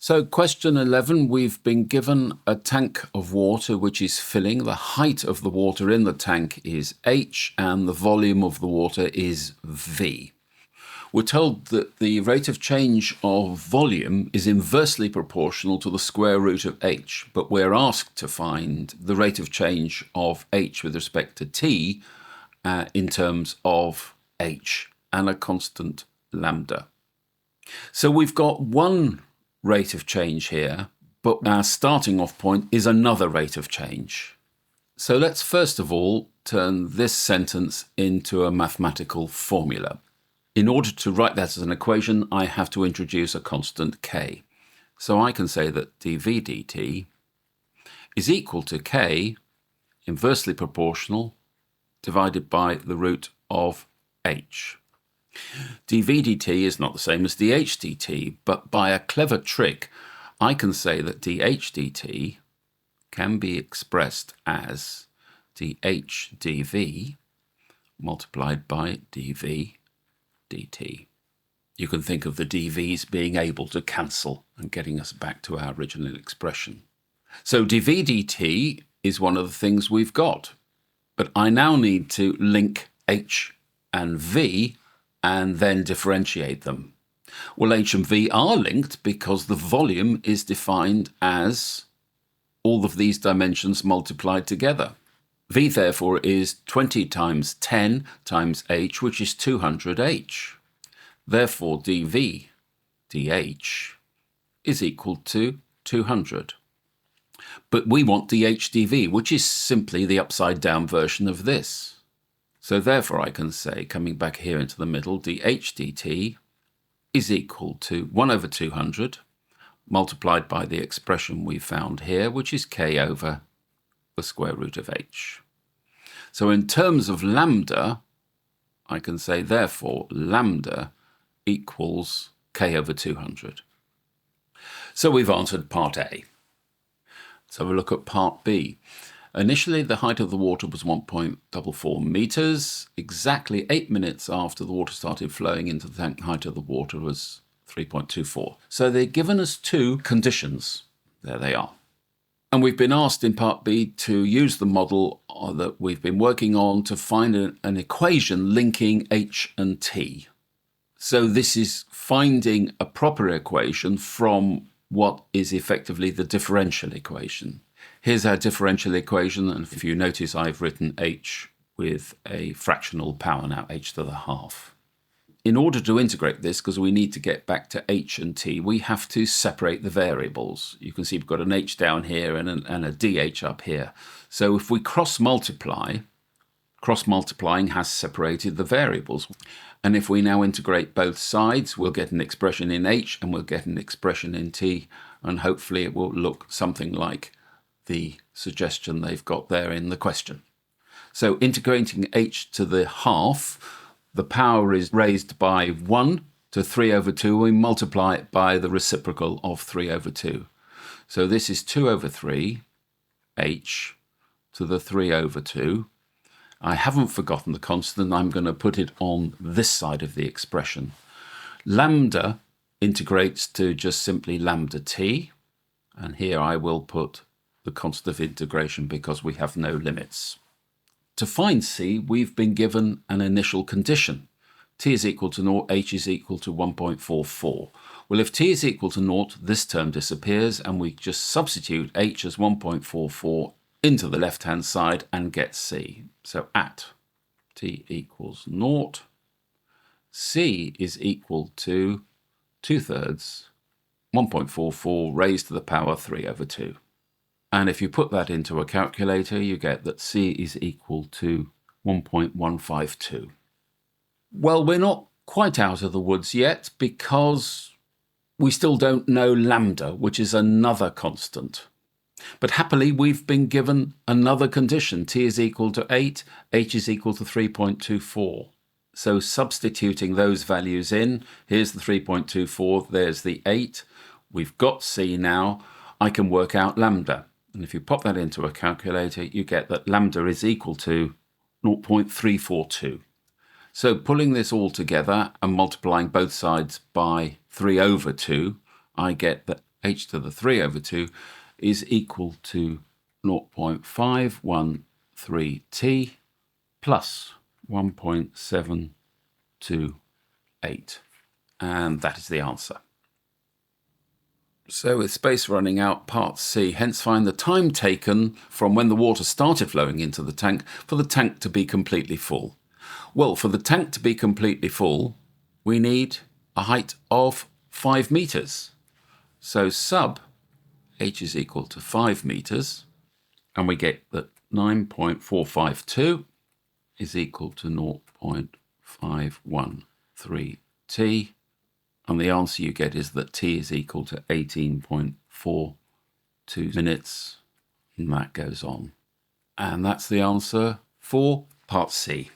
So question 11, we've been given a tank of water which is filling. The height of the water in the tank is h and the volume of the water is v. We're told that the rate of change of volume is inversely proportional to the square root of h, but we're asked to find the rate of change of h with respect to t in terms of h and a constant lambda. So we've got one rate of change here, but our starting off point is another rate of change. So let's first of all turn this sentence into a mathematical formula. In order to write that as an equation, I have to introduce a constant k. So I can say that dv dt is equal to k inversely proportional divided by the root of h. dv dt is not the same as dh dt, but by a clever trick, I can say that dh dt can be expressed as dh dv multiplied by dv dt. You can think of the dv's being able to cancel and getting us back to our original expression. So dv dt is one of the things we've got, but I now need to link h and v and then differentiate them. Well, h and v are linked because the volume is defined as all of these dimensions multiplied together. V therefore is 20 times 10 times h, which is 200h. Therefore dv dh is equal to 200. But we want dh dv, which is simply the upside down version of this. So therefore I can say, coming back here into the middle, dh dt is equal to 1 over 200 multiplied by the expression we found here, which is k over the square root of h. So in terms of lambda, I can say therefore lambda equals k over 200. So we've answered part A. Let's have a look at part B. Initially, the height of the water was 1.44 meters. Exactly 8 minutes after the water started flowing into the tank, the height of the water was 3.24. So they've given us two conditions. There they are. And we've been asked in part B to use the model that we've been working on to find an equation linking h and t. So this is finding a proper equation from what is effectively the differential equation. Here's our differential equation, and if you notice I've written h with a fractional power now, h to the half. In order to integrate this, because we need to get back to h and t, we have to separate the variables. You can see we've got an h down here and a dh up here. So if we cross-multiply, cross-multiplying has separated the variables. And if we now integrate both sides, we'll get an expression in h and we'll get an expression in t, and hopefully it will look something like the suggestion they've got there in the question. So integrating h to the half, the power is raised by 1 to 3 over 2. We multiply it by the reciprocal of 3 over 2. So this is 2 over 3 h to the 3 over 2. I haven't forgotten the constant. I'm going to put it on this side of the expression. Lambda integrates to just simply lambda t. And here I will put the constant of integration because we have no limits. To find c, we've been given an initial condition. T is equal to 0, h is equal to 1.44. Well, if t is equal to 0, this term disappears and we just substitute h as 1.44 into the left-hand side and get c. So at t equals 0, c is equal to 2/3 1.44 raised to the power 3 over 2. And if you put that into a calculator, you get that c is equal to 1.152. Well, we're not quite out of the woods yet because we still don't know lambda, which is another constant. But happily, we've been given another condition. T is equal to 8, h is equal to 3.24. So substituting those values in, here's the 3.24, there's the 8. We've got c now. I can work out lambda. And if you pop that into a calculator, you get that lambda is equal to 0.342. So pulling this all together and multiplying both sides by 3 over 2, I get that h to the 3 over 2 is equal to 0.513t plus 1.728. And that is the answer. So with space running out, part C, hence find the time taken from when the water started flowing into the tank for the tank to be completely full. Well, for the tank to be completely full, we need a height of 5 meters. So sub h is equal to 5 meters, and we get that 9.452 is equal to 0.513t. And the answer you get is that t is equal to 18.42 minutes. And that goes on. And that's the answer for part C.